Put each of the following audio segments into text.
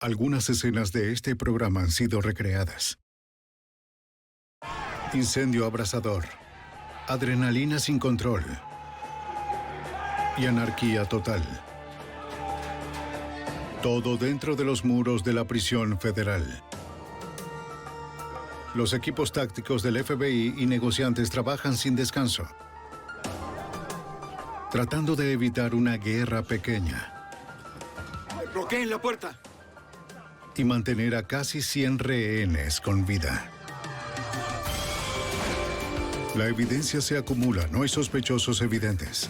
Algunas escenas de este programa han sido recreadas. Incendio abrasador, adrenalina sin control y anarquía total. Todo dentro de los muros de la prisión federal. Los equipos tácticos del FBI y negociantes trabajan sin descanso, tratando de evitar una guerra pequeña. ¡Bloqueen la puerta! Y mantener a casi 100 rehenes con vida. La evidencia se acumula, no hay sospechosos evidentes.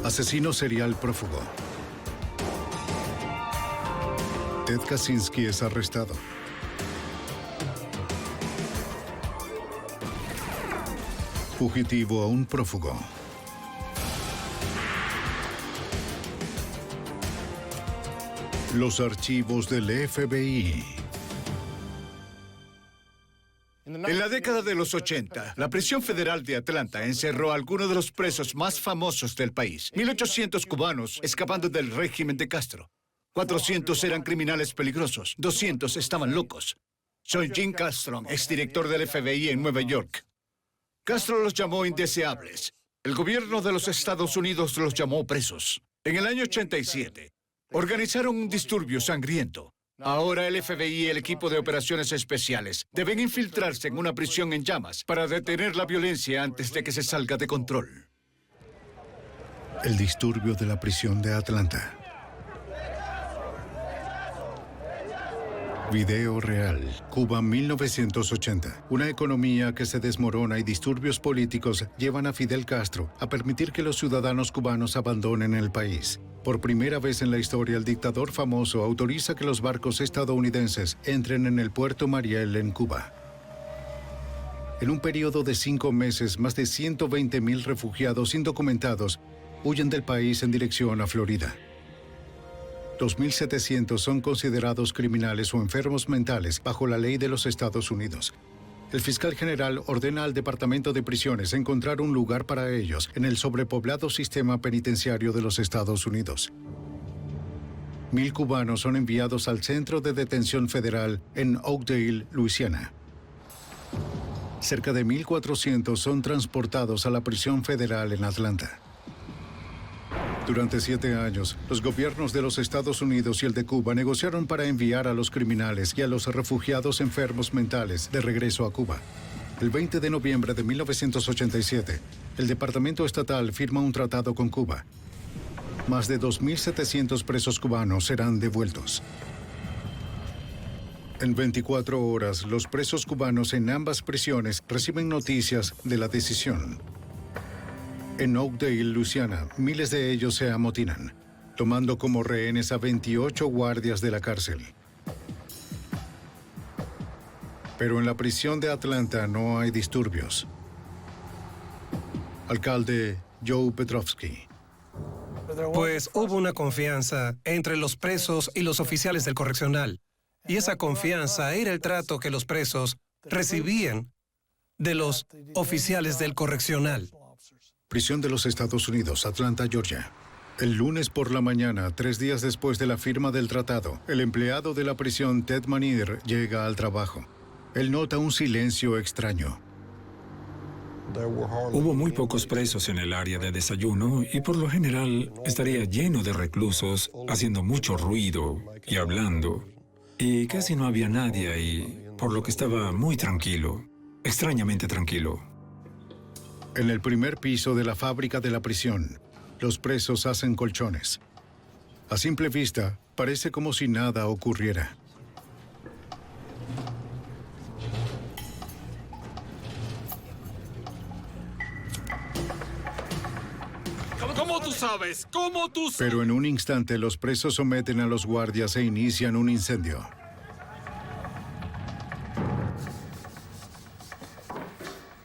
Asesino serial prófugo. Ted Kaczynski es arrestado. Fugitivo a un prófugo. Los archivos del FBI. En la década de los 80, la prisión federal de Atlanta encerró a algunos de los presos más famosos del país. 1.800 cubanos escapando del régimen de Castro. 400 eran criminales peligrosos. 200 estaban locos. Soy Jim Castro, exdirector del FBI en Nueva York. Castro los llamó indeseables. El gobierno de los Estados Unidos los llamó presos. En el año 87, organizaron un disturbio sangriento. Ahora el FBI y el equipo de operaciones especiales deben infiltrarse en una prisión en llamas para detener la violencia antes de que se salga de control. El disturbio de la prisión de Atlanta. Video real. Cuba 1980. Una economía que se desmorona y disturbios políticos llevan a Fidel Castro a permitir que los ciudadanos cubanos abandonen el país. Por primera vez en la historia, el dictador famoso autoriza que los barcos estadounidenses entren en el puerto Mariel en Cuba. En un periodo de 5 meses, más de 120,000 refugiados indocumentados huyen del país en dirección a Florida. 2.700 son considerados criminales o enfermos mentales bajo la ley de los Estados Unidos. El fiscal general ordena al Departamento de Prisiones encontrar un lugar para ellos en el sobrepoblado sistema penitenciario de los Estados Unidos. 1.000 cubanos son enviados al Centro de Detención Federal en Oakdale, Luisiana. Cerca de 1.400 son transportados a la prisión federal en Atlanta. Durante 7 años, los gobiernos de los Estados Unidos y el de Cuba negociaron para enviar a los criminales y a los refugiados enfermos mentales de regreso a Cuba. El 20 de noviembre de 1987, el Departamento Estatal firma un tratado con Cuba. Más de 2.700 presos cubanos serán devueltos. En 24 horas, los presos cubanos en ambas prisiones reciben noticias de la decisión. En Oakdale, Luisiana, miles de ellos se amotinan, tomando como rehenes a 28 guardias de la cárcel. Pero en la prisión de Atlanta no hay disturbios. Alcalde Joe Petrovsky. Pues hubo una confianza entre los presos y los oficiales del correccional. Y esa confianza era el trato que los presos recibían de los oficiales del correccional. Prisión de los Estados Unidos, Atlanta, Georgia. El lunes por la mañana, 3 días después de la firma del tratado, el empleado de la prisión, Ted Manier, llega al trabajo. Él nota un silencio extraño. Hubo muy pocos presos en el área de desayuno y por lo general estaría lleno de reclusos haciendo mucho ruido y hablando. Y casi no había nadie ahí, por lo que estaba muy tranquilo, extrañamente tranquilo. En el primer piso de la fábrica de la prisión, los presos hacen colchones. A simple vista, parece como si nada ocurriera. ¿Cómo tú sabes? ¿Cómo tú sabes? Pero en un instante, los presos someten a los guardias e inician un incendio.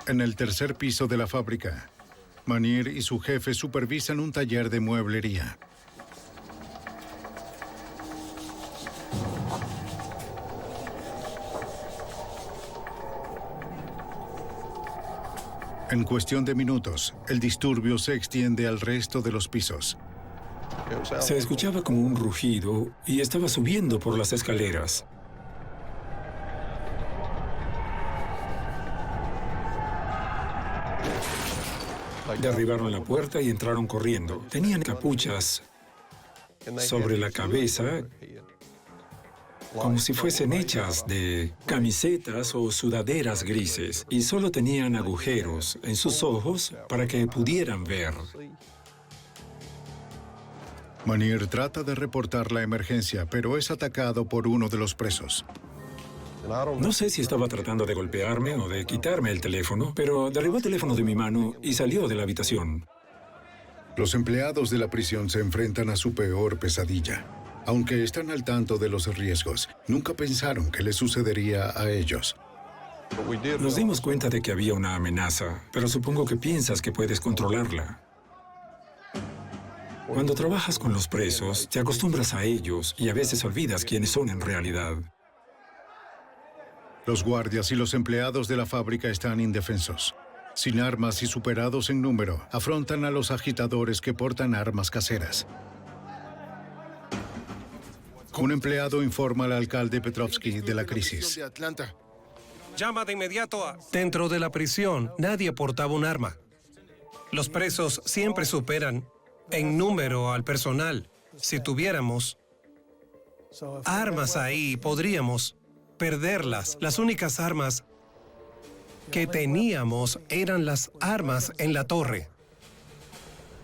En el tercer piso de la fábrica, Manier y su jefe supervisan un taller de mueblería. En cuestión de minutos, el disturbio se extiende al resto de los pisos. Se escuchaba como un rugido y estaba subiendo por las escaleras. Derribaron la puerta y entraron corriendo. Tenían capuchas sobre la cabeza, como si fuesen hechas de camisetas o sudaderas grises, y solo tenían agujeros en sus ojos para que pudieran ver. Manir trata de reportar la emergencia, pero es atacado por uno de los presos. No sé si estaba tratando de golpearme o de quitarme el teléfono, pero derribó el teléfono de mi mano y salió de la habitación. Los empleados de la prisión se enfrentan a su peor pesadilla. Aunque están al tanto de los riesgos, nunca pensaron que les sucedería a ellos. Nos dimos cuenta de que había una amenaza, pero supongo que piensas que puedes controlarla. Cuando trabajas con los presos, te acostumbras a ellos y a veces olvidas quiénes son en realidad. Los guardias y los empleados de la fábrica están indefensos. Sin armas y superados en número, afrontan a los agitadores que portan armas caseras. Un empleado informa al alcalde Petrovsky de la crisis. Llama de inmediato a... Dentro de la prisión, nadie portaba un arma. Los presos siempre superan en número al personal. Si tuviéramos armas ahí, podríamos perderlas. Las únicas armas que teníamos eran las armas en la torre.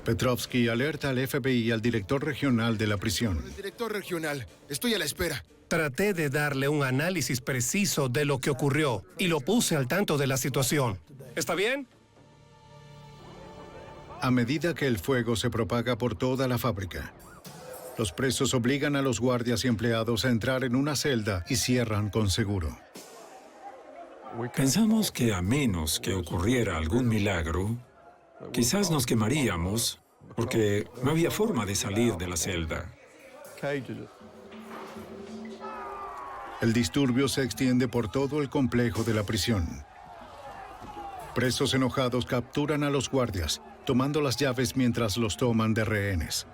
Petrovsky alerta al FBI y al director regional de la prisión. Director regional, estoy a la espera. Traté de darle un análisis preciso de lo que ocurrió y lo puse al tanto de la situación. ¿Está bien? A medida que el fuego se propaga por toda la fábrica, los presos obligan a los guardias y empleados a entrar en una celda y cierran con seguro. Pensamos que a menos que ocurriera algún milagro, quizás nos quemaríamos porque no había forma de salir de la celda. El disturbio se extiende por todo el complejo de la prisión. Presos enojados capturan a los guardias, tomando las llaves mientras los toman de rehenes.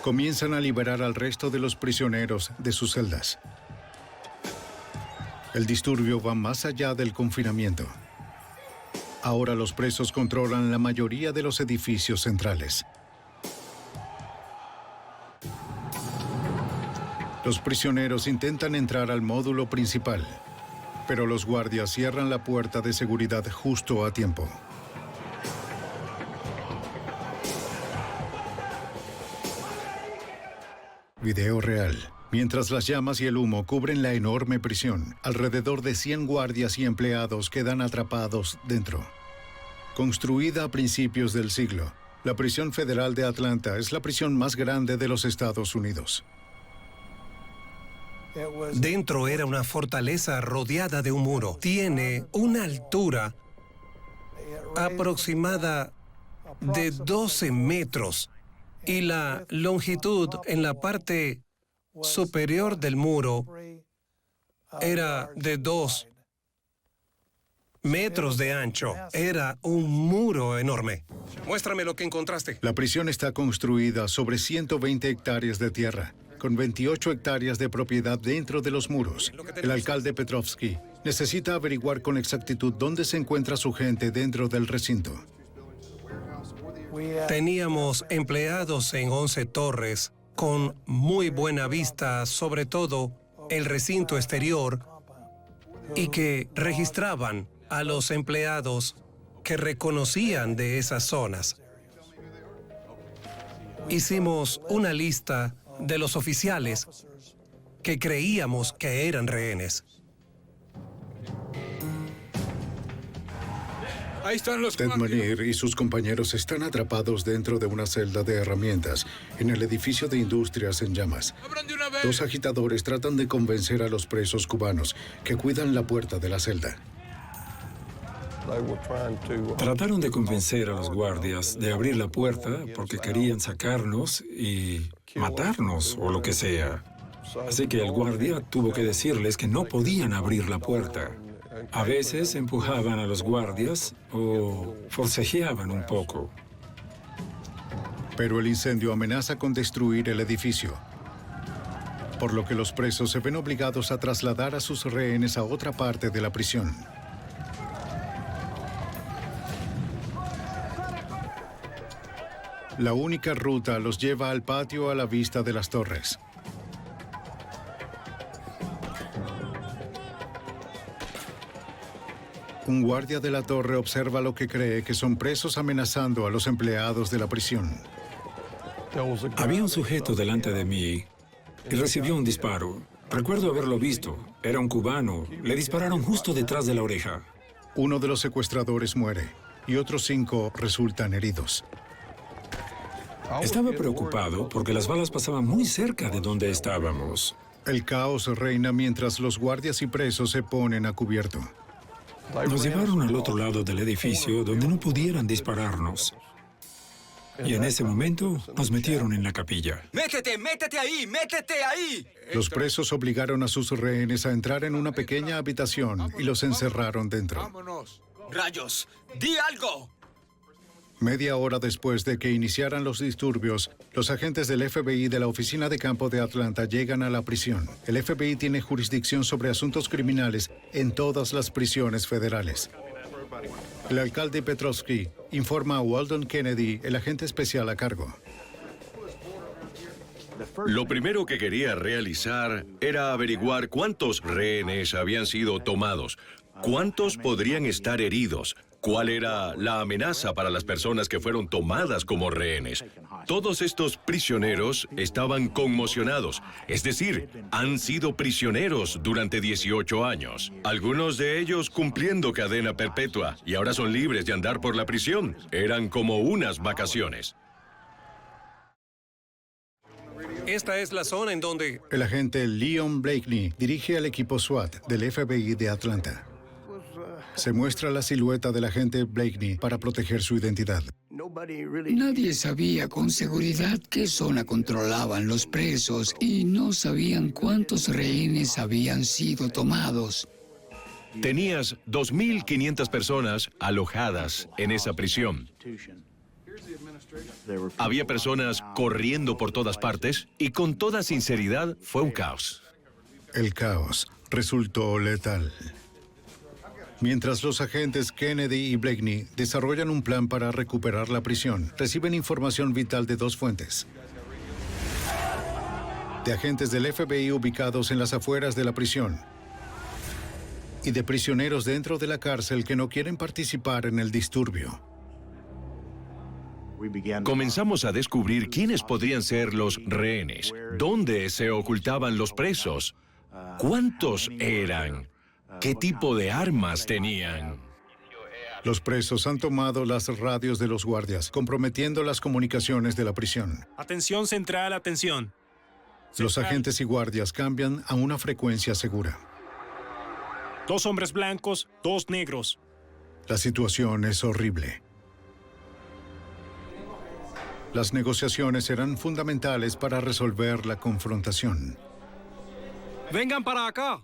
Comienzan a liberar al resto de los prisioneros de sus celdas. El disturbio va más allá del confinamiento. Ahora los presos controlan la mayoría de los edificios centrales. Los prisioneros intentan entrar al módulo principal, pero los guardias cierran la puerta de seguridad justo a tiempo. Video real. Mientras las llamas y el humo cubren la enorme prisión, alrededor de 100 guardias y empleados quedan atrapados dentro. Construida a principios del siglo, la prisión federal de Atlanta es la prisión más grande de los Estados Unidos. Dentro era una fortaleza rodeada de un muro. Tiene una altura aproximada de 12 metros y la longitud en la parte superior del muro era de 2 metros de ancho. Era un muro enorme. Muéstrame lo que encontraste. La prisión está construida sobre 120 hectáreas de tierra, con 28 hectáreas de propiedad dentro de los muros. El alcalde Petrovsky necesita averiguar con exactitud dónde se encuentra su gente dentro del recinto. Teníamos empleados en 11 torres con muy buena vista, sobre todo el recinto exterior, y que registraban a los empleados que reconocían de esas zonas. Hicimos una lista de los oficiales que creíamos que eran rehenes. Ahí están los Ted guardias. Manir y sus compañeros están atrapados dentro de una celda de herramientas en el edificio de industrias en llamas. ¡Abran de una vez! Dos agitadores tratan de convencer a los presos cubanos que cuidan la puerta de la celda. Trataron de convencer a los guardias de abrir la puerta porque querían sacarnos y matarnos o lo que sea. Así que el guardia tuvo que decirles que no podían abrir la puerta. A veces empujaban a los guardias o forcejeaban un poco. Pero el incendio amenaza con destruir el edificio, por lo que los presos se ven obligados a trasladar a sus rehenes a otra parte de la prisión. La única ruta los lleva al patio a la vista de las torres. Un guardia de la torre observa lo que cree que son presos amenazando a los empleados de la prisión. Había un sujeto delante de mí y recibió un disparo. Recuerdo haberlo visto. Era un cubano. Le dispararon justo detrás de la oreja. Uno de los secuestradores muere y otros 5 resultan heridos. Estaba preocupado porque las balas pasaban muy cerca de donde estábamos. El caos reina mientras los guardias y presos se ponen a cubierto. Nos llevaron al otro lado del edificio donde no pudieran dispararnos. Y en ese momento nos metieron en la capilla. ¡Métete, métete ahí, métete ahí! Los presos obligaron a sus rehenes a entrar en una pequeña habitación y los encerraron dentro. Vámonos. ¡Rayos! ¡Di algo! Media hora después de que iniciaran los disturbios, los agentes del FBI de la Oficina de Campo de Atlanta llegan a la prisión. El FBI tiene jurisdicción sobre asuntos criminales en todas las prisiones federales. El alcalde Petrovsky informa a Weldon Kennedy, el agente especial a cargo. Lo primero que quería realizar era averiguar cuántos rehenes habían sido tomados, cuántos podrían estar heridos, cuál era la amenaza para las personas que fueron tomadas como rehenes. Todos estos prisioneros estaban conmocionados, es decir, han sido prisioneros durante 18 años. Algunos de ellos cumpliendo cadena perpetua y ahora son libres de andar por la prisión. Eran como unas vacaciones. Esta es la zona en donde El agente Leon Blakeney dirige al equipo SWAT del FBI de Atlanta. Se muestra la silueta del agente Blakeney para proteger su identidad. Nadie sabía con seguridad qué zona controlaban los presos y no sabían cuántos rehenes habían sido tomados. Tenías 2.500 personas alojadas en esa prisión. Había personas corriendo por todas partes y con toda sinceridad fue un caos. El caos resultó letal. Mientras los agentes Kennedy y Blakeney desarrollan un plan para recuperar la prisión, reciben información vital de 2 fuentes. De agentes del FBI ubicados en las afueras de la prisión y de prisioneros dentro de la cárcel que no quieren participar en el disturbio. Comenzamos a descubrir quiénes podrían ser los rehenes, dónde se ocultaban los presos, cuántos eran, qué tipo de armas tenían. Los presos han tomado las radios de los guardias, comprometiendo las comunicaciones de la prisión. Atención central, atención. Los agentes y guardias cambian a una frecuencia segura. 2 hombres blancos, 2 negros. La situación es horrible. Las negociaciones serán fundamentales para resolver la confrontación. ¡Vengan para acá!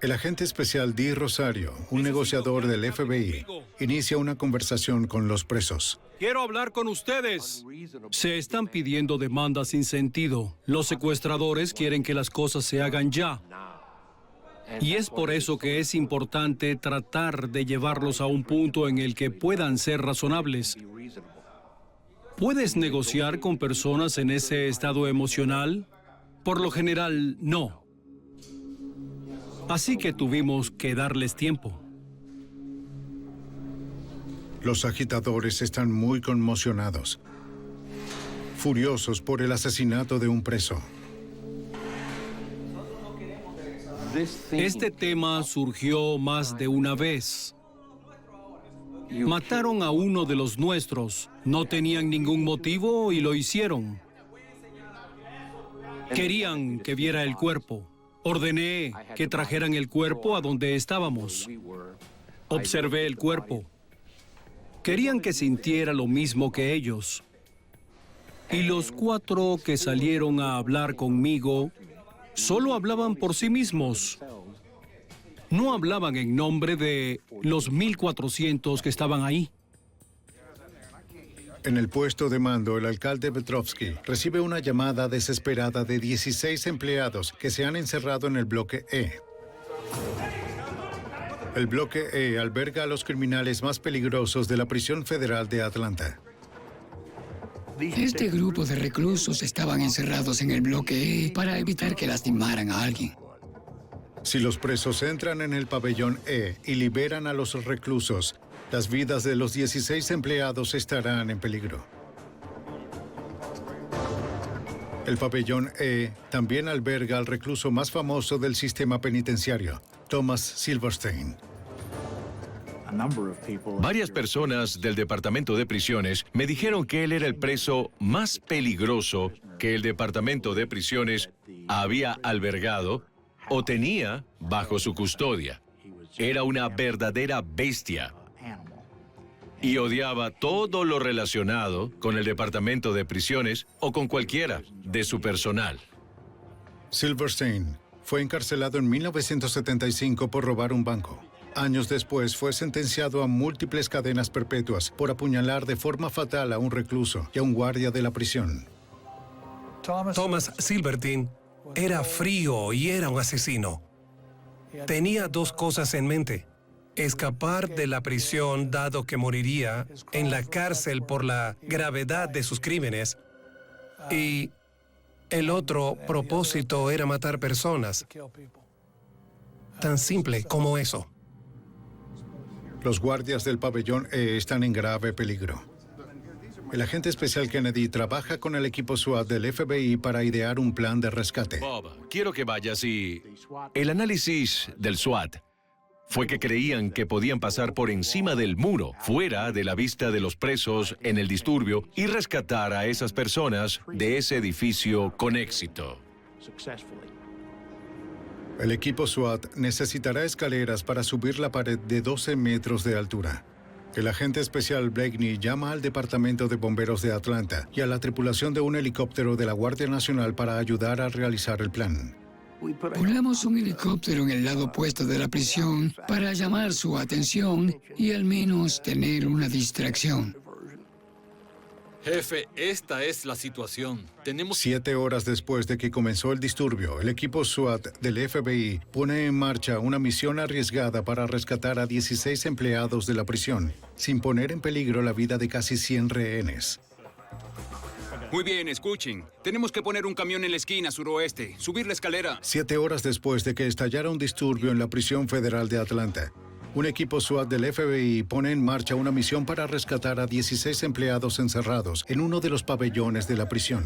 El agente especial Dee Rosario, un negociador del FBI, inicia una conversación con los presos. ¡Quiero hablar con ustedes! Se están pidiendo demandas sin sentido. Los secuestradores quieren que las cosas se hagan ya. Y es por eso que es importante tratar de llevarlos a un punto en el que puedan ser razonables. ¿Puedes negociar con personas en ese estado emocional? Por lo general, no. Así que tuvimos que darles tiempo. Los agitadores están muy conmocionados, furiosos por el asesinato de un preso. Este tema surgió más de una vez. Mataron a uno de los nuestros. No tenían ningún motivo y lo hicieron. Querían que viera el cuerpo. Ordené que trajeran el cuerpo a donde estábamos. Observé el cuerpo. Querían que sintiera lo mismo que ellos. Y los 4 que salieron a hablar conmigo solo hablaban por sí mismos. No hablaban en nombre de los 1.400 que estaban ahí. En el puesto de mando, el alcalde Petrovsky recibe una llamada desesperada de 16 empleados que se han encerrado en el bloque E. El bloque E alberga a los criminales más peligrosos de la prisión federal de Atlanta. Este grupo de reclusos estaban encerrados en el bloque E para evitar que lastimaran a alguien. Si los presos entran en el pabellón E y liberan a los reclusos, las vidas de los 16 empleados estarán en peligro. El pabellón E también alberga al recluso más famoso del sistema penitenciario, Thomas Silverstein. Varias personas del Departamento de Prisiones me dijeron que él era el preso más peligroso que el Departamento de Prisiones había albergado o tenía bajo su custodia. Era una verdadera bestia y odiaba todo lo relacionado con el Departamento de Prisiones o con cualquiera de su personal. Silverstein fue encarcelado en 1975 por robar un banco. Años después fue sentenciado a múltiples cadenas perpetuas por apuñalar de forma fatal a un recluso y a un guardia de la prisión. Thomas Silverstein era frío y era un asesino. Tenía dos cosas en mente: escapar de la prisión dado que moriría en la cárcel por la gravedad de sus crímenes, y el otro propósito era matar personas. Tan simple como eso. Los guardias del pabellón E están en grave peligro. El agente especial Kennedy trabaja con el equipo SWAT del FBI para idear un plan de rescate. Bob, quiero que vayas y... El análisis del SWAT fue que creían que podían pasar por encima del muro, fuera de la vista de los presos en el disturbio, y rescatar a esas personas de ese edificio con éxito. El equipo SWAT necesitará escaleras para subir la pared de 12 metros de altura. El agente especial Blakeney llama al Departamento de Bomberos de Atlanta y a la tripulación de un helicóptero de la Guardia Nacional para ayudar a realizar el plan. Ponemos un helicóptero en el lado opuesto de la prisión para llamar su atención y al menos tener una distracción. Jefe, esta es la situación. Tenemos... 7 horas después de que comenzó el disturbio, el equipo SWAT del FBI pone en marcha una misión arriesgada para rescatar a 16 empleados de la prisión, sin poner en peligro la vida de casi 100 rehenes. Muy bien, escuchen. Tenemos que poner un camión en la esquina suroeste, subir la escalera. 7 horas después de que estallara un disturbio en la prisión federal de Atlanta, un equipo SWAT del FBI pone en marcha una misión para rescatar a 16 empleados encerrados en uno de los pabellones de la prisión.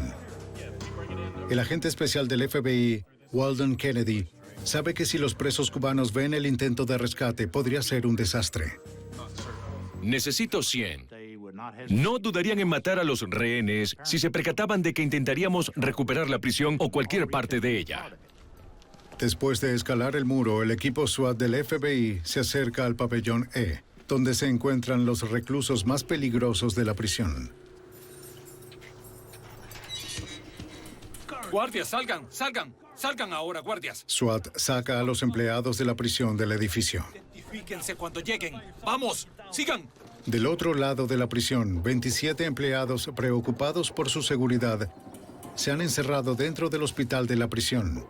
El agente especial del FBI, Walden Kennedy, sabe que si los presos cubanos ven el intento de rescate, podría ser un desastre. Necesito 100. No dudarían en matar a los rehenes si se percataban de que intentaríamos recuperar la prisión o cualquier parte de ella. Después de escalar el muro, el equipo SWAT del FBI se acerca al pabellón E, donde se encuentran los reclusos más peligrosos de la prisión. Guardias, salgan, salgan. Salgan ahora, guardias. SWAT saca a los empleados de la prisión del edificio. Identifíquense cuando lleguen. ¡Vamos! ¡Sigan! Del otro lado de la prisión, 27 empleados preocupados por su seguridad se han encerrado dentro del hospital de la prisión.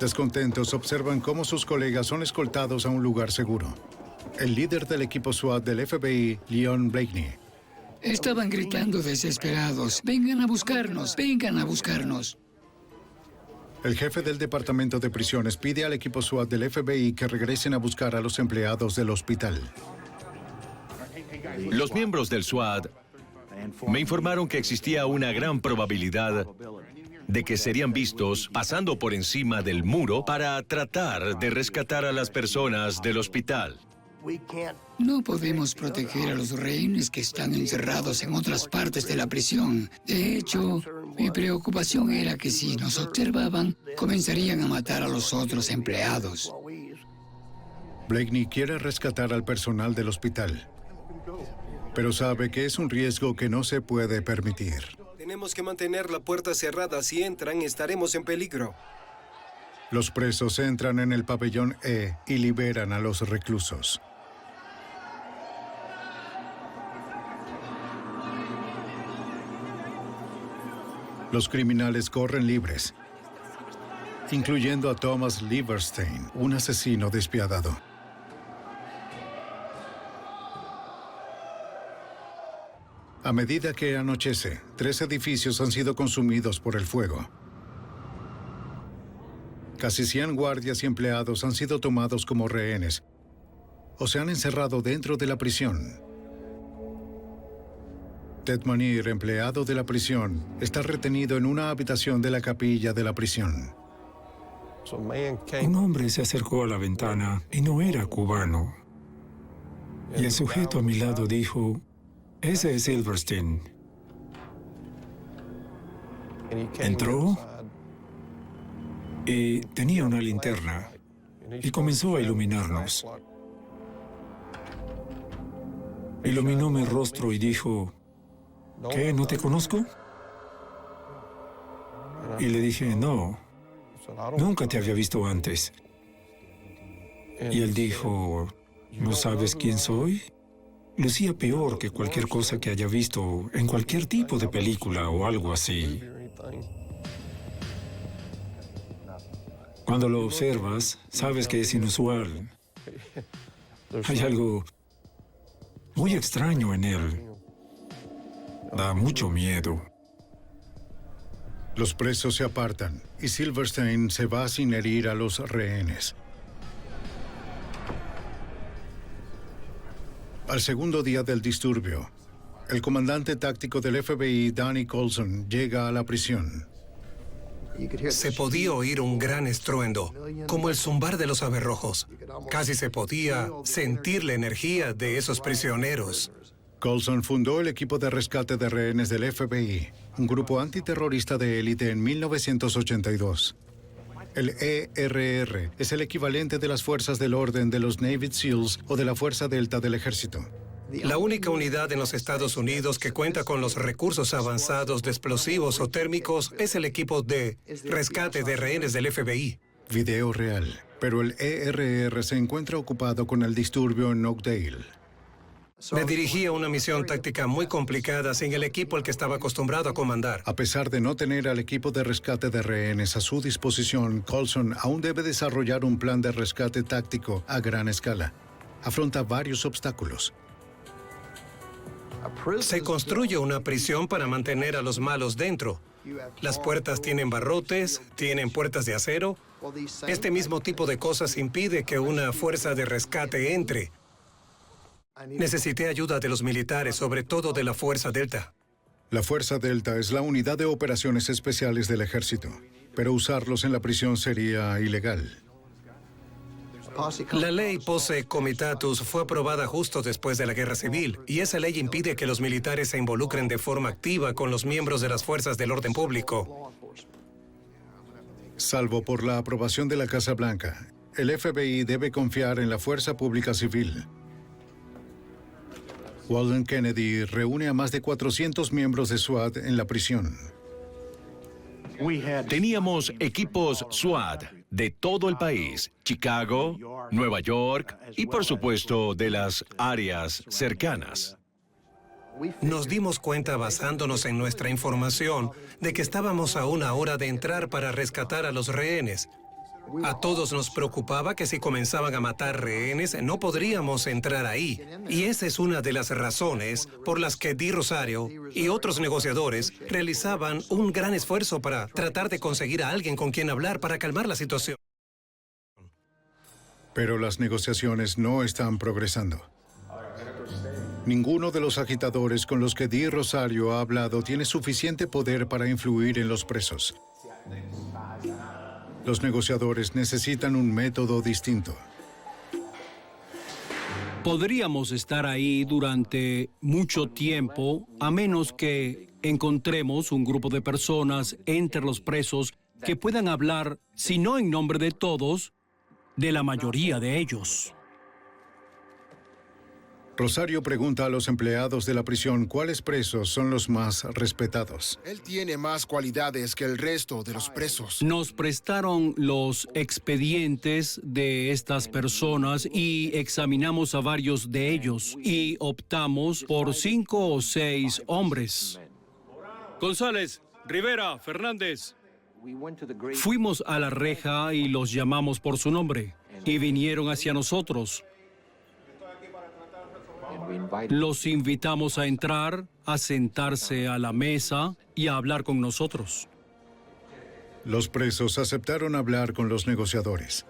Descontentos, observan cómo sus colegas son escoltados a un lugar seguro. El líder del equipo SWAT del FBI, Leon Blakeney. Estaban gritando desesperados: ¡vengan a buscarnos! ¡Vengan a buscarnos! El jefe del Departamento de Prisiones pide al equipo SWAT del FBI que regresen a buscar a los empleados del hospital. Los miembros del SWAT me informaron que existía una gran probabilidad de que serían vistos pasando por encima del muro para tratar de rescatar a las personas del hospital. No podemos proteger a los rehenes que están encerrados en otras partes de la prisión. De hecho, mi preocupación era que si nos observaban, comenzarían a matar a los otros empleados. Blakeney quiere rescatar al personal del hospital, pero sabe que es un riesgo que no se puede permitir. Tenemos que mantener la puerta cerrada. Si entran, estaremos en peligro. Los presos entran en el pabellón E y liberan a los reclusos. Los criminales corren libres, incluyendo a Thomas Lieberstein, un asesino despiadado. A medida que anochece, 3 edificios han sido consumidos por el fuego. Casi 100 guardias y empleados han sido tomados como rehenes o se han encerrado dentro de la prisión. Ted Manier, empleado de la prisión, está retenido en una habitación de la capilla de la prisión. Un hombre se acercó a la ventana y no era cubano. Y el sujeto a mi lado dijo, ese es Silverstein. Entró y tenía una linterna y comenzó a iluminarnos. Iluminó mi rostro y dijo, ¿qué? ¿No te conozco? Y le dije, no, nunca te había visto antes. Y él dijo, ¿no sabes quién soy? Lucía peor que cualquier cosa que haya visto en cualquier tipo de película o algo así. Cuando lo observas, sabes que es inusual. Hay algo muy extraño en él. Da mucho miedo. Los presos se apartan y Silverstein se va sin herir a los rehenes. Al segundo día del disturbio, el comandante táctico del FBI, Danny Colson, llega a la prisión. Se podía oír un gran estruendo, como el zumbar de los aberrojos. Casi se podía sentir la energía de esos prisioneros. Colson fundó el equipo de rescate de rehenes del FBI, un grupo antiterrorista de élite en 1982. El ERR es el equivalente de las fuerzas del orden de los Navy SEALs o de la Fuerza Delta del Ejército. La única unidad en los Estados Unidos que cuenta con los recursos avanzados de explosivos o térmicos es el equipo de rescate de rehenes del FBI. Video real, pero el ERR se encuentra ocupado con el disturbio en Oakdale. Me dirigí a una misión táctica muy complicada sin el equipo al que estaba acostumbrado a comandar. A pesar de no tener al equipo de rescate de rehenes a su disposición, Colson aún debe desarrollar un plan de rescate táctico a gran escala. Afronta varios obstáculos. Se construye una prisión para mantener a los malos dentro. Las puertas tienen barrotes, tienen puertas de acero. Este mismo tipo de cosas impide que una fuerza de rescate entre. Necesité ayuda de los militares, sobre todo de la Fuerza Delta. La Fuerza Delta es la unidad de operaciones especiales del ejército, pero usarlos en la prisión sería ilegal. La ley Posse Comitatus fue aprobada justo después de la Guerra Civil, y esa ley impide que los militares se involucren de forma activa con los miembros de las fuerzas del orden público. Salvo por la aprobación de la Casa Blanca, el FBI debe confiar en la fuerza pública civil. Walden Kennedy reúne a más de 400 miembros de SWAT en la prisión. Teníamos equipos SWAT de todo el país, Chicago, Nueva York y por supuesto de las áreas cercanas. Nos dimos cuenta, basándonos en nuestra información, de que estábamos a una hora de entrar para rescatar a los rehenes. A todos nos preocupaba que si comenzaban a matar rehenes, no podríamos entrar ahí. Y esa es una de las razones por las que Dee Rosario y otros negociadores realizaban un gran esfuerzo para tratar de conseguir a alguien con quien hablar para calmar la situación. Pero las negociaciones no están progresando. Ninguno de los agitadores con los que Dee Rosario ha hablado tiene suficiente poder para influir en los presos. Los negociadores necesitan un método distinto. Podríamos estar ahí durante mucho tiempo, a menos que encontremos un grupo de personas entre los presos que puedan hablar, si no en nombre de todos, de la mayoría de ellos. Rosario pregunta a los empleados de la prisión cuáles presos son los más respetados. Él tiene más cualidades que el resto de los presos. Nos prestaron los expedientes de estas personas y examinamos a varios de ellos y optamos por 5 o 6 hombres. González, Rivera, Fernández. Fuimos a la reja y los llamamos por su nombre y vinieron hacia nosotros. Los invitamos a entrar, a sentarse a la mesa y a hablar con nosotros. Los presos aceptaron hablar con los negociadores.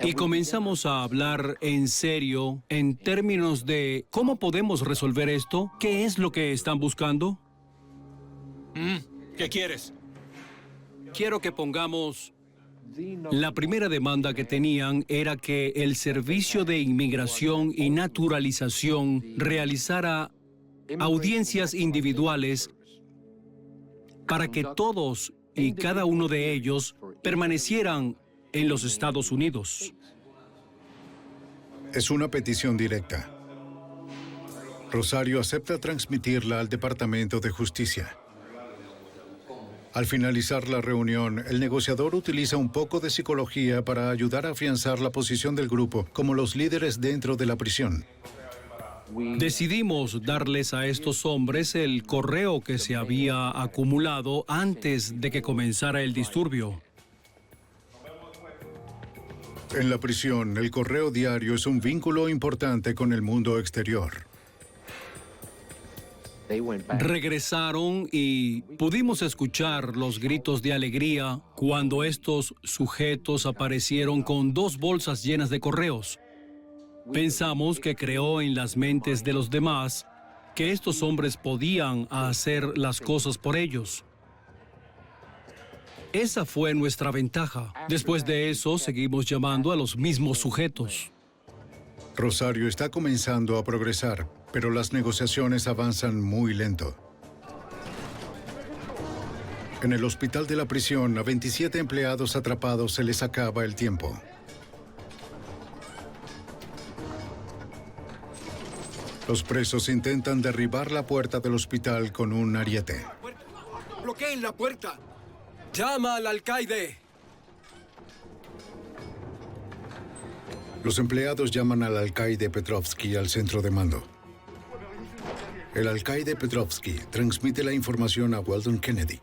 Y comenzamos a hablar en serio en términos de ¿cómo podemos resolver esto? ¿Qué es lo que están buscando? ¿Qué quieres? Quiero que pongamos... La primera demanda que tenían era que el Servicio de Inmigración y Naturalización realizara audiencias individuales para que todos y cada uno de ellos permanecieran en los Estados Unidos. Es una petición directa. Rosario acepta transmitirla al Departamento de Justicia. Al finalizar la reunión, el negociador utiliza un poco de psicología para ayudar a afianzar la posición del grupo como los líderes dentro de la prisión. Decidimos darles a estos hombres el correo que se había acumulado antes de que comenzara el disturbio. En la prisión, el correo diario es un vínculo importante con el mundo exterior. Regresaron y pudimos escuchar los gritos de alegría cuando estos sujetos aparecieron con 2 bolsas llenas de correos. Pensamos que creó en las mentes de los demás que estos hombres podían hacer las cosas por ellos. Esa fue nuestra ventaja. Después de eso, seguimos llamando a los mismos sujetos. Rosario está comenzando a progresar, pero las negociaciones avanzan muy lento. En el hospital de la prisión, a 27 empleados atrapados se les acaba el tiempo. Los presos intentan derribar la puerta del hospital con un ariete. ¡Bloqueen la puerta! ¡Llama al alcaide! Los empleados llaman al alcaide Petrovsky al centro de mando. El alcaide Petrovsky transmite la información a Weldon Kennedy.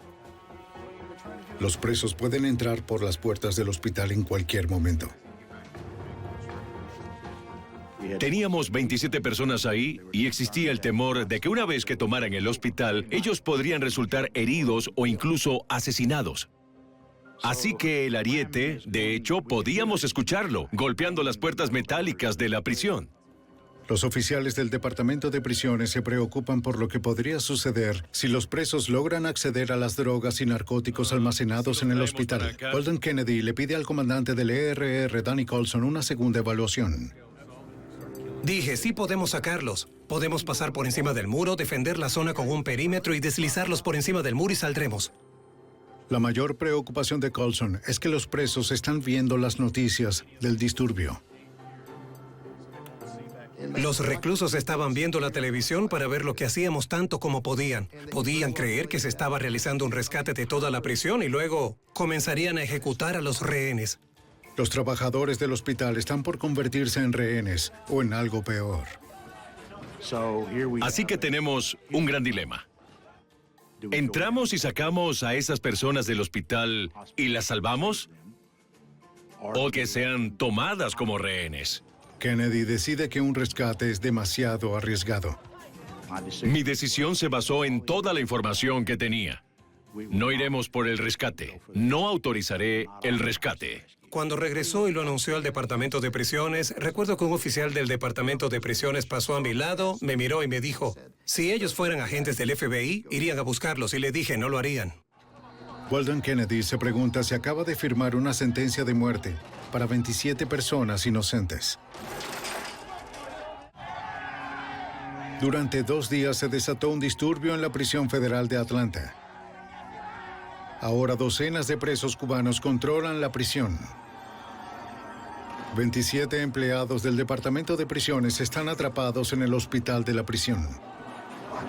Los presos pueden entrar por las puertas del hospital en cualquier momento. Teníamos 27 personas ahí y existía el temor de que una vez que tomaran el hospital, ellos podrían resultar heridos o incluso asesinados. Así que el ariete, de hecho, podíamos escucharlo, golpeando las puertas metálicas de la prisión. Los oficiales del Departamento de Prisiones se preocupan por lo que podría suceder si los presos logran acceder a las drogas y narcóticos almacenados en el hospital. Weldon Kennedy le pide al comandante del ERR, Danny Colson, una segunda evaluación. Dije, sí podemos sacarlos. Podemos pasar por encima del muro, defender la zona con un perímetro y deslizarlos por encima del muro y saldremos. La mayor preocupación de Colson es que los presos están viendo las noticias del disturbio. Los reclusos estaban viendo la televisión para ver lo que hacíamos tanto como podían. Podían creer que se estaba realizando un rescate de toda la prisión y luego comenzarían a ejecutar a los rehenes. Los trabajadores del hospital están por convertirse en rehenes o en algo peor. Así que tenemos un gran dilema. ¿Entramos y sacamos a esas personas del hospital y las salvamos? ¿O que sean tomadas como rehenes? Kennedy decide que un rescate es demasiado arriesgado. Mi decisión se basó en toda la información que tenía. No iremos por el rescate. No autorizaré el rescate. Cuando regresó y lo anunció al Departamento de Prisiones, recuerdo que un oficial del Departamento de Prisiones pasó a mi lado, me miró y me dijo, si ellos fueran agentes del FBI, irían a buscarlos, y le dije, no lo harían. Weldon Kennedy se pregunta si acaba de firmar una sentencia de muerte para 27 personas inocentes. Durante 2 días se desató un disturbio en la prisión federal de Atlanta. Ahora docenas de presos cubanos controlan la prisión. 27 empleados del Departamento de Prisiones están atrapados en el hospital de la prisión.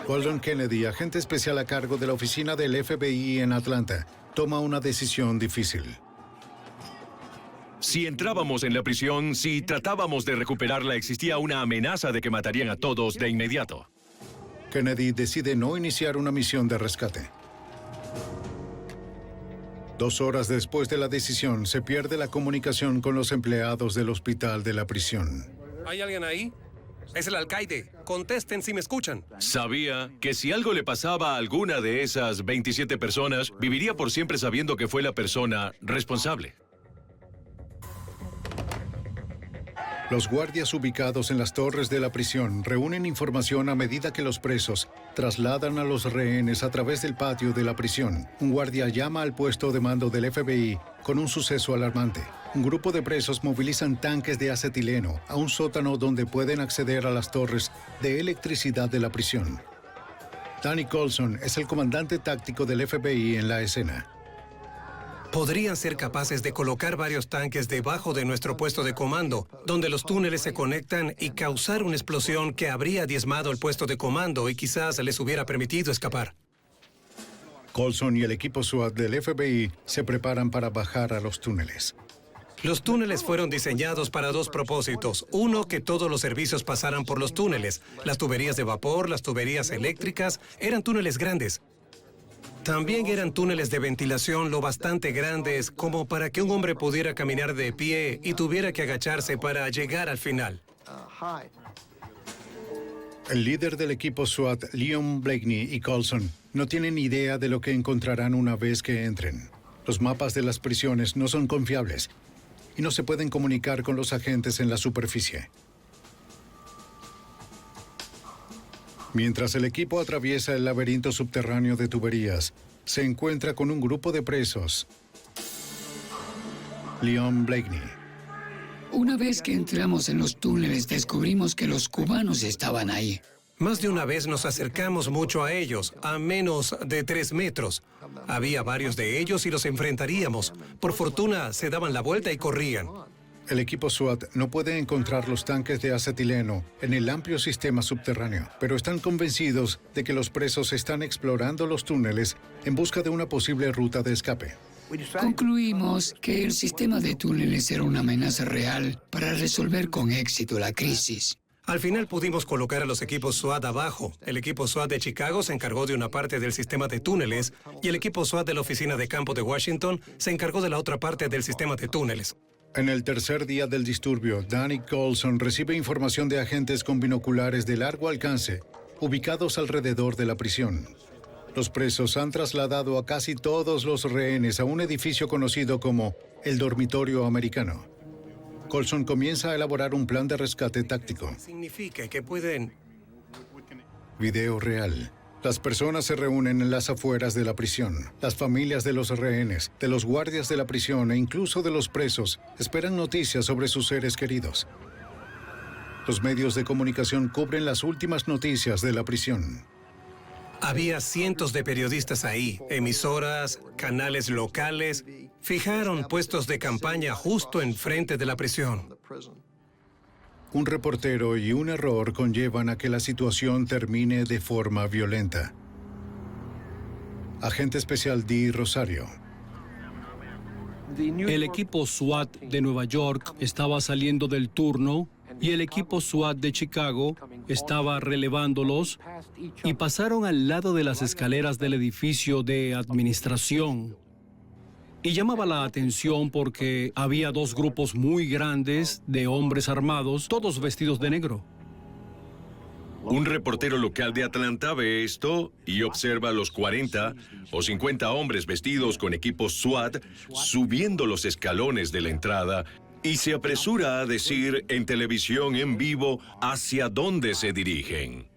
Colson Kennedy, agente especial a cargo de la oficina del FBI en Atlanta, toma una decisión difícil. Si entrábamos en la prisión, si tratábamos de recuperarla, existía una amenaza de que matarían a todos de inmediato. Kennedy decide no iniciar una misión de rescate. 2 horas después de la decisión, se pierde la comunicación con los empleados del hospital de la prisión. ¿Hay alguien ahí? Es el alcaide. Contesten si me escuchan. Sabía que si algo le pasaba a alguna de esas 27 personas, viviría por siempre sabiendo que fue la persona responsable. Los guardias ubicados en las torres de la prisión reúnen información a medida que los presos trasladan a los rehenes a través del patio de la prisión. Un guardia llama al puesto de mando del FBI con un suceso alarmante. Un grupo de presos movilizan tanques de acetileno a un sótano donde pueden acceder a las torres de electricidad de la prisión. Danny Colson es el comandante táctico del FBI en la escena. Podrían ser capaces de colocar varios tanques debajo de nuestro puesto de comando, donde los túneles se conectan y causar una explosión que habría diezmado el puesto de comando y quizás les hubiera permitido escapar. Colson y el equipo SWAT del FBI se preparan para bajar a los túneles. Los túneles fueron diseñados para 2 propósitos. Uno, que todos los servicios pasaran por los túneles. Las tuberías de vapor, las tuberías eléctricas, eran túneles grandes. También eran túneles de ventilación lo bastante grandes como para que un hombre pudiera caminar de pie y tuviera que agacharse para llegar al final. El líder del equipo SWAT, Leon Blakeney, y Colson no tienen idea de lo que encontrarán una vez que entren. Los mapas de las prisiones no son confiables y no se pueden comunicar con los agentes en la superficie. Mientras el equipo atraviesa el laberinto subterráneo de tuberías, se encuentra con un grupo de presos. Leon Blakeney. Una vez que entramos en los túneles, descubrimos que los cubanos estaban ahí. Más de una vez nos acercamos mucho a ellos, a menos de 3 metros. Había varios de ellos y los enfrentaríamos. Por fortuna, se daban la vuelta y corrían. El equipo SWAT no puede encontrar los tanques de acetileno en el amplio sistema subterráneo, pero están convencidos de que los presos están explorando los túneles en busca de una posible ruta de escape. Concluimos que el sistema de túneles era una amenaza real para resolver con éxito la crisis. Al final pudimos colocar a los equipos SWAT abajo. El equipo SWAT de Chicago se encargó de una parte del sistema de túneles y el equipo SWAT de la oficina de campo de Washington se encargó de la otra parte del sistema de túneles. En el tercer día del disturbio, Danny Colson recibe información de agentes con binoculares de largo alcance, ubicados alrededor de la prisión. Los presos han trasladado a casi todos los rehenes a un edificio conocido como el dormitorio americano. Colson comienza a elaborar un plan de rescate táctico. Significa que pueden... Video real. Las personas se reúnen en las afueras de la prisión. Las familias de los rehenes, de los guardias de la prisión e incluso de los presos esperan noticias sobre sus seres queridos. Los medios de comunicación cubren las últimas noticias de la prisión. Había cientos de periodistas ahí, emisoras, canales locales. Fijaron puestos de campaña justo enfrente de la prisión. Un reportero y un error conllevan a que la situación termine de forma violenta. Agente especial Dee Rosario. El equipo SWAT de Nueva York estaba saliendo del turno y el equipo SWAT de Chicago estaba relevándolos y pasaron al lado de las escaleras del edificio de administración. Y llamaba la atención porque había 2 grupos muy grandes de hombres armados, todos vestidos de negro. Un reportero local de Atlanta ve esto y observa a los 40 o 50 hombres vestidos con equipos SWAT subiendo los escalones de la entrada y se apresura a decir en televisión en vivo hacia dónde se dirigen.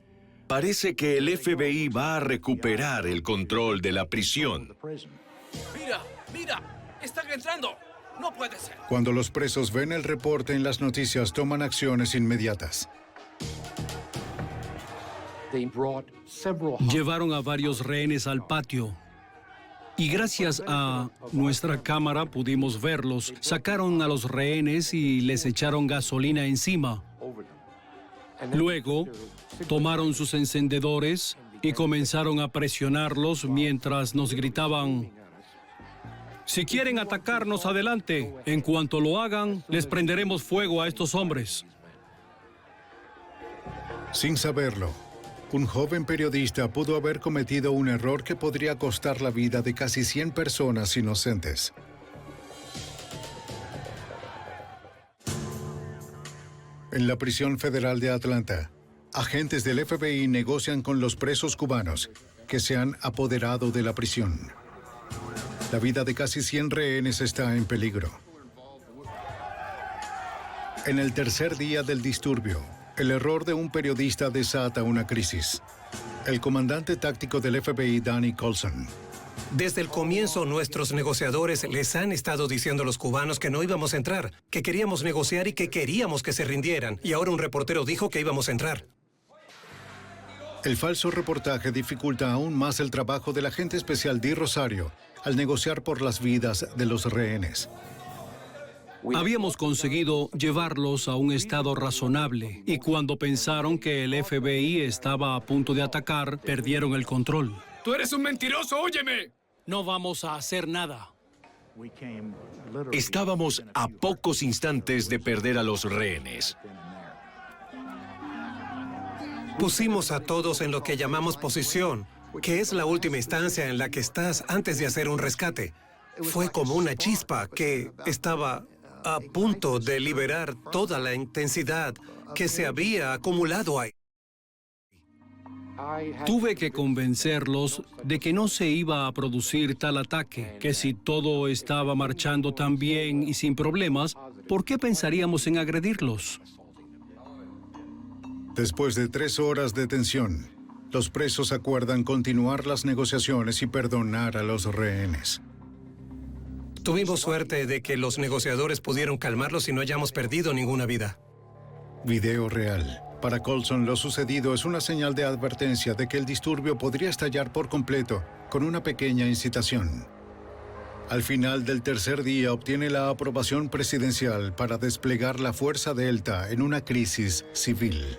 Parece que el FBI va a recuperar el control de la prisión. ¡Mira! ¡Están entrando! ¡No puede ser! Cuando los presos ven el reporte en las noticias, toman acciones inmediatas. Llevaron a varios rehenes al patio. Y gracias a nuestra cámara pudimos verlos. Sacaron a los rehenes y les echaron gasolina encima. Luego, tomaron sus encendedores y comenzaron a presionarlos mientras nos gritaban: si quieren atacarnos, adelante. En cuanto lo hagan, les prenderemos fuego a estos hombres. Sin saberlo, un joven periodista pudo haber cometido un error que podría costar la vida de casi 100 personas inocentes. En la prisión federal de Atlanta, agentes del FBI negocian con los presos cubanos que se han apoderado de la prisión. La vida de casi 100 rehenes está en peligro. En el tercer día del disturbio, el error de un periodista desata una crisis. El comandante táctico del FBI, Danny Colson. Desde el comienzo, nuestros negociadores les han estado diciendo a los cubanos que no íbamos a entrar, que queríamos negociar y que queríamos que se rindieran. Y ahora un reportero dijo que íbamos a entrar. El falso reportaje dificulta aún más el trabajo del agente especial Dee Rosario al negociar por las vidas de los rehenes. Habíamos conseguido llevarlos a un estado razonable y cuando pensaron que el FBI estaba a punto de atacar, perdieron el control. ¡Tú eres un mentiroso, óyeme! No vamos a hacer nada. Estábamos a pocos instantes de perder a los rehenes. Pusimos a todos en lo que llamamos posición, que es la última instancia en la que estás antes de hacer un rescate. Fue como una chispa que estaba a punto de liberar toda la intensidad que se había acumulado ahí. Tuve que convencerlos de que no se iba a producir tal ataque, que si todo estaba marchando tan bien y sin problemas, ¿por qué pensaríamos en agredirlos? Después de 3 horas de tensión, los presos acuerdan continuar las negociaciones y perdonar a los rehenes. Tuvimos suerte de que los negociadores pudieron calmarlos y no hayamos perdido ninguna vida. Video real. Para Colson, lo sucedido es una señal de advertencia de que el disturbio podría estallar por completo con una pequeña incitación. Al final del tercer día obtiene la aprobación presidencial para desplegar la Fuerza Delta en una crisis civil.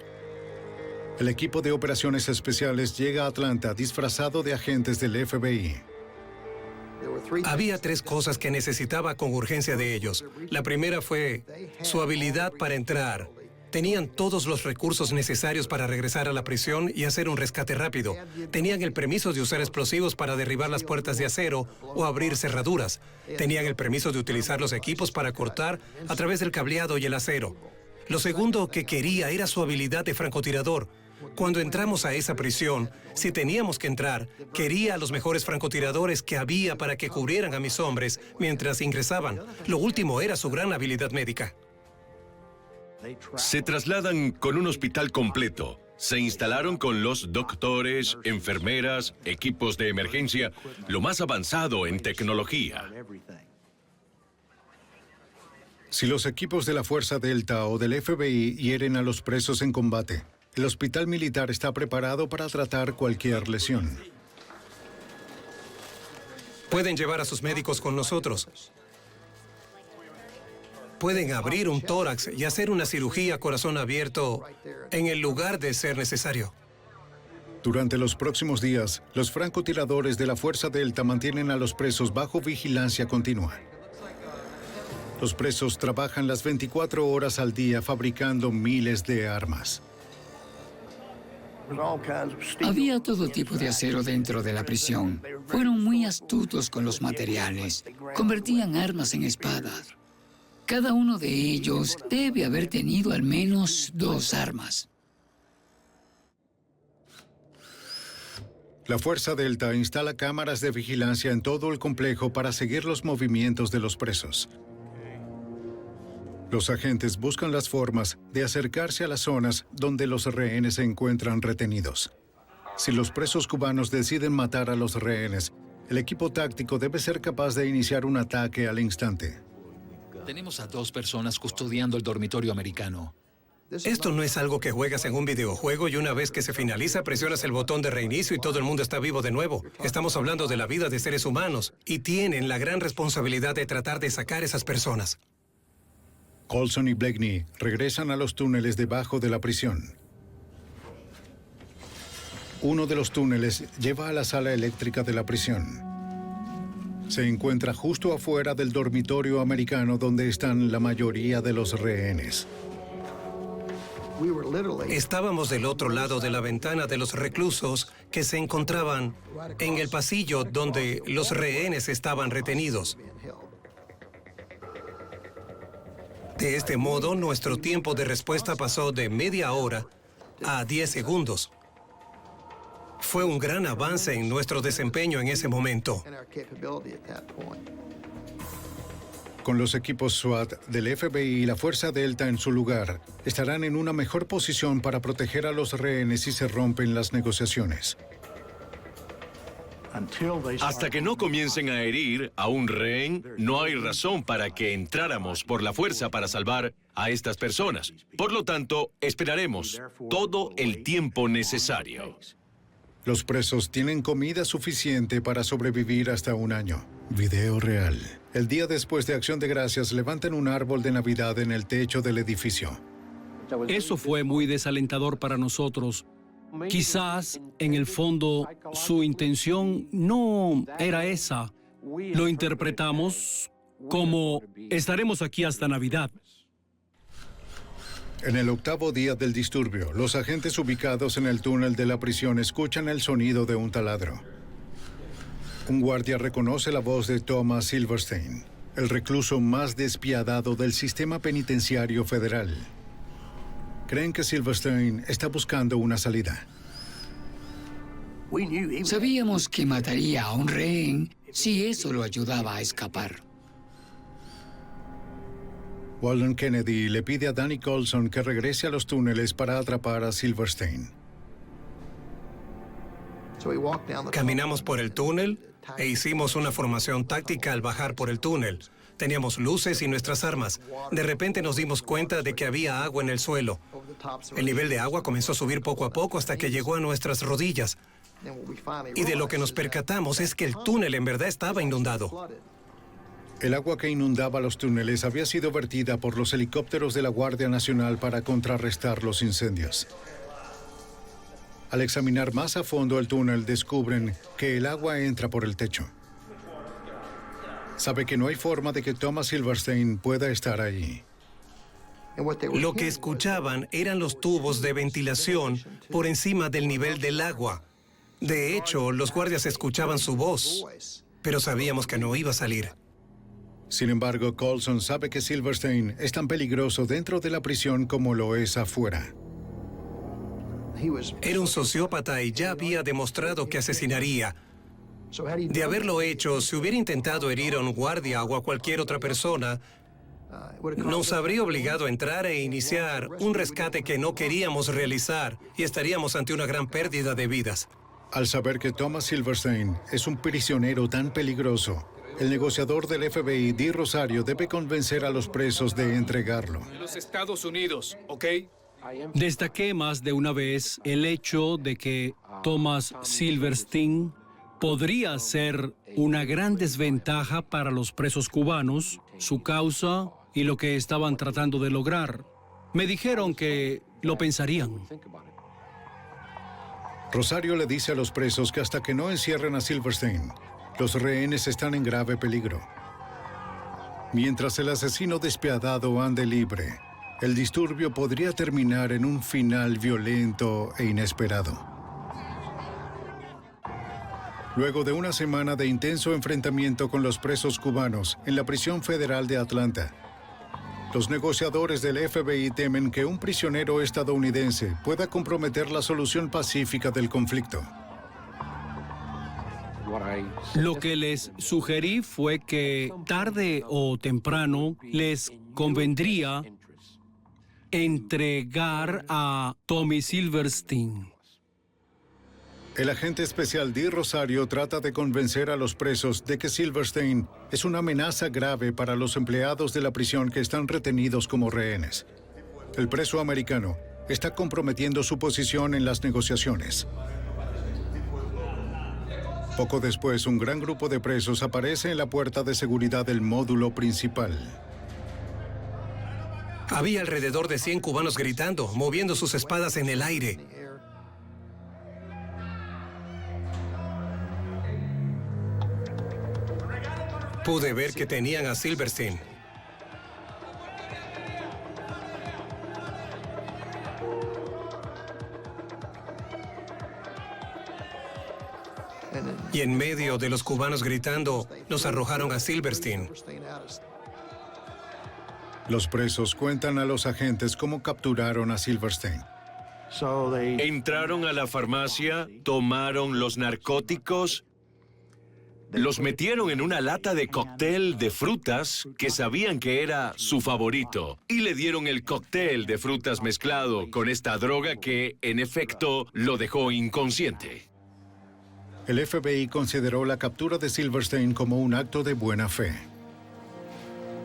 El equipo de operaciones especiales llega a Atlanta disfrazado de agentes del FBI. Había 3 cosas que necesitaba con urgencia de ellos. La primera fue su habilidad para entrar. Tenían todos los recursos necesarios para regresar a la prisión y hacer un rescate rápido. Tenían el permiso de usar explosivos para derribar las puertas de acero o abrir cerraduras. Tenían el permiso de utilizar los equipos para cortar a través del cableado y el acero. Lo segundo que quería era su habilidad de francotirador. Cuando entramos a esa prisión, si teníamos que entrar, quería a los mejores francotiradores que había para que cubrieran a mis hombres mientras ingresaban. Lo último era su gran habilidad médica. Se trasladan con un hospital completo. Se instalaron con los doctores, enfermeras, equipos de emergencia, lo más avanzado en tecnología. Si los equipos de la Fuerza Delta o del FBI hieren a los presos en combate, el hospital militar está preparado para tratar cualquier lesión. Pueden llevar a sus médicos con nosotros. Pueden abrir un tórax y hacer una cirugía a corazón abierto en el lugar de ser necesario. Durante los próximos días, los francotiradores de la Fuerza Delta mantienen a los presos bajo vigilancia continua. Los presos trabajan las 24 horas al día fabricando miles de armas. Había todo tipo de acero dentro de la prisión. Fueron muy astutos con los materiales. Convertían armas en espadas. Cada uno de ellos debe haber tenido al menos 2 armas. La Fuerza Delta instala cámaras de vigilancia en todo el complejo para seguir los movimientos de los presos. Los agentes buscan las formas de acercarse a las zonas donde los rehenes se encuentran retenidos. Si los presos cubanos deciden matar a los rehenes, el equipo táctico debe ser capaz de iniciar un ataque al instante. Tenemos a 2 personas custodiando el dormitorio americano. Esto no es algo que juegas en un videojuego y una vez que se finaliza presionas el botón de reinicio y todo el mundo está vivo de nuevo. Estamos hablando de la vida de seres humanos y tienen la gran responsabilidad de tratar de sacar esas personas. Coulson y Blakeney regresan a los túneles debajo de la prisión. Uno de los túneles lleva a la sala eléctrica de la prisión. Se encuentra justo afuera del dormitorio americano donde están la mayoría de los rehenes. Estábamos del otro lado de la ventana de los reclusos que se encontraban en el pasillo donde los rehenes estaban retenidos. De este modo, nuestro tiempo de respuesta pasó de media hora a 10 segundos. Fue un gran avance en nuestro desempeño en ese momento. Con los equipos SWAT del FBI y la Fuerza Delta en su lugar, estarán en una mejor posición para proteger a los rehenes si se rompen las negociaciones. Hasta que no comiencen a herir a un rehén, no hay razón para que entráramos por la fuerza para salvar a estas personas. Por lo tanto, esperaremos todo el tiempo necesario. Los presos tienen comida suficiente para sobrevivir hasta un año. Video real. El día después de Acción de Gracias, levantan un árbol de Navidad en el techo del edificio. Eso fue muy desalentador para nosotros. Quizás, en el fondo, su intención no era esa. Lo interpretamos como estaremos aquí hasta Navidad. En el 8º día del disturbio, los agentes ubicados en el túnel de la prisión escuchan el sonido de un taladro. Un guardia reconoce la voz de Thomas Silverstein, el recluso más despiadado del sistema penitenciario federal. Creen que Silverstein está buscando una salida. Sabíamos que mataría a un rehén si eso lo ayudaba a escapar. Walden Kennedy le pide a Danny Coulson que regrese a los túneles para atrapar a Silverstein. Caminamos por el túnel e hicimos una formación táctica al bajar por el túnel. Teníamos luces y nuestras armas. De repente nos dimos cuenta de que había agua en el suelo. El nivel de agua comenzó a subir poco a poco hasta que llegó a nuestras rodillas. Y de lo que nos percatamos es que el túnel en verdad estaba inundado. El agua que inundaba los túneles había sido vertida por los helicópteros de la Guardia Nacional para contrarrestar los incendios. Al examinar más a fondo el túnel, descubren que el agua entra por el techo. Sabe que no hay forma de que Thomas Silverstein pueda estar ahí. Lo que escuchaban eran los tubos de ventilación por encima del nivel del agua. De hecho, los guardias escuchaban su voz, pero sabíamos que no iba a salir. Sin embargo, Coulson sabe que Silverstein es tan peligroso dentro de la prisión como lo es afuera. Era un sociópata y ya había demostrado que asesinaría. De haberlo hecho, si hubiera intentado herir a un guardia o a cualquier otra persona, nos habría obligado a entrar e iniciar un rescate que no queríamos realizar y estaríamos ante una gran pérdida de vidas. Al saber que Thomas Silverstein es un prisionero tan peligroso, el negociador del FBI, Dee Rosario, debe convencer a los presos de entregarlo. Los Estados Unidos, ¿ok? Destaqué más de una vez el hecho de que Thomas Silverstein podría ser una gran desventaja para los presos cubanos, su causa y lo que estaban tratando de lograr. Me dijeron que lo pensarían. Rosario le dice a los presos que hasta que no encierren a Silverstein, los rehenes están en grave peligro. Mientras el asesino despiadado ande libre, el disturbio podría terminar en un final violento e inesperado. Luego de una semana de intenso enfrentamiento con los presos cubanos en la prisión federal de Atlanta, los negociadores del FBI temen que un prisionero estadounidense pueda comprometer la solución pacífica del conflicto. Lo que les sugerí fue que tarde o temprano les convendría entregar a Tommy Silverstein. El agente especial Dee Rosario trata de convencer a los presos de que Silverstein es una amenaza grave para los empleados de la prisión que están retenidos como rehenes. El preso americano está comprometiendo su posición en las negociaciones. Poco después, un gran grupo de presos aparece en la puerta de seguridad del módulo principal. Había alrededor de 100 cubanos gritando, moviendo sus espadas en el aire. Pude ver que tenían a Silverstein. Y en medio de los cubanos gritando, nos arrojaron a Silverstein. Los presos cuentan a los agentes cómo capturaron a Silverstein. Entraron a la farmacia, tomaron los narcóticos, los metieron en una lata de cóctel de frutas que sabían que era su favorito y le dieron el cóctel de frutas mezclado con esta droga que, en efecto, lo dejó inconsciente. El FBI consideró la captura de Silverstein como un acto de buena fe.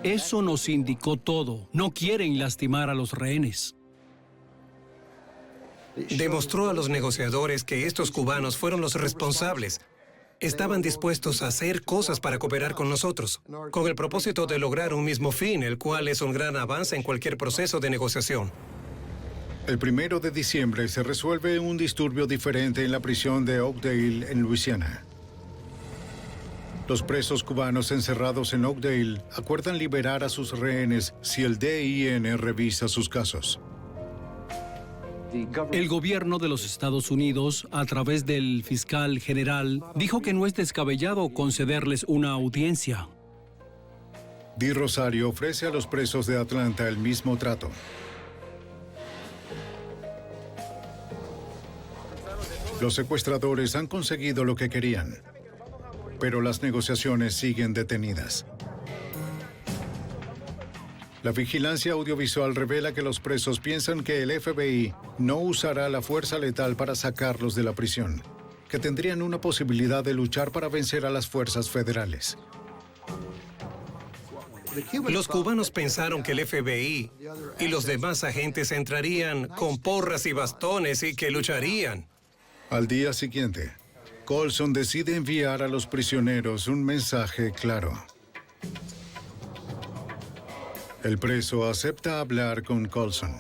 Eso nos indicó todo. No quieren lastimar a los rehenes. Demostró a los negociadores que estos cubanos fueron los responsables. Estaban dispuestos a hacer cosas para cooperar con nosotros, con el propósito de lograr un mismo fin, el cual es un gran avance en cualquier proceso de negociación. El 1 de diciembre se resuelve un disturbio diferente en la prisión de Oakdale, en Luisiana. Los presos cubanos encerrados en Oakdale acuerdan liberar a sus rehenes si el DIN revisa sus casos. El gobierno de los Estados Unidos, a través del fiscal general, dijo que no es descabellado concederles una audiencia. Di Rosario ofrece a los presos de Atlanta el mismo trato. Los secuestradores han conseguido lo que querían, pero las negociaciones siguen detenidas. La vigilancia audiovisual revela que los presos piensan que el FBI no usará la fuerza letal para sacarlos de la prisión, que tendrían una posibilidad de luchar para vencer a las fuerzas federales. Los cubanos pensaron que el FBI y los demás agentes entrarían con porras y bastones y que lucharían. Al día siguiente, Colson decide enviar a los prisioneros un mensaje claro. El preso acepta hablar con Colson.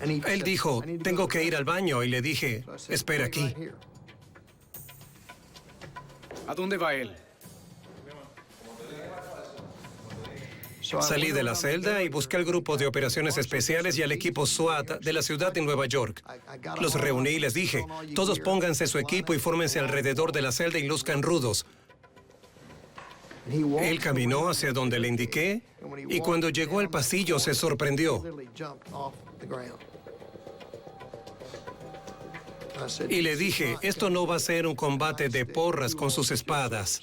Él dijo, tengo que ir al baño, y le dije, espera aquí. ¿A dónde va él? Salí de la celda y busqué al grupo de operaciones especiales y al equipo SWAT de la ciudad de Nueva York. Los reuní y les dije, todos pónganse su equipo y fórmense alrededor de la celda y luzcan rudos. Él caminó hacia donde le indiqué y cuando llegó al pasillo se sorprendió. Y le dije, esto no va a ser un combate de porras con sus espadas.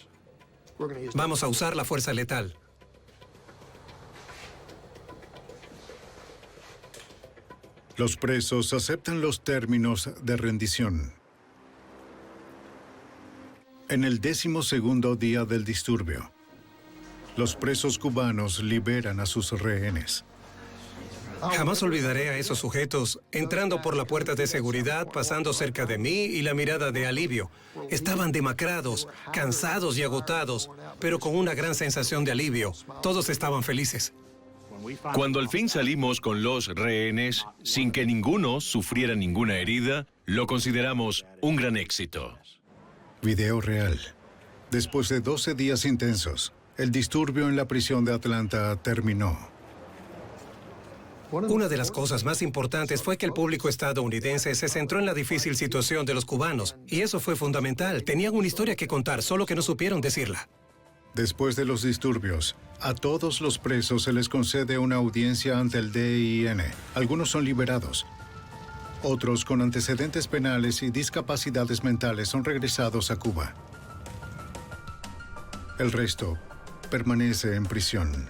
Vamos a usar la fuerza letal. Los presos aceptan los términos de rendición. En el 12º día del disturbio, los presos cubanos liberan a sus rehenes. Jamás olvidaré a esos sujetos entrando por la puerta de seguridad, pasando cerca de mí y la mirada de alivio. Estaban demacrados, cansados y agotados, pero con una gran sensación de alivio. Todos estaban felices. Cuando al fin salimos con los rehenes, sin que ninguno sufriera ninguna herida, lo consideramos un gran éxito. Video real. Después de 12 días intensos, el disturbio en la prisión de Atlanta terminó. Una de las cosas más importantes fue que el público estadounidense se centró en la difícil situación de los cubanos, y eso fue fundamental. Tenían una historia que contar, solo que no supieron decirla. Después de los disturbios, a todos los presos se les concede una audiencia ante el DIN. Algunos son liberados. Otros con antecedentes penales y discapacidades mentales son regresados a Cuba. El resto permanece en prisión.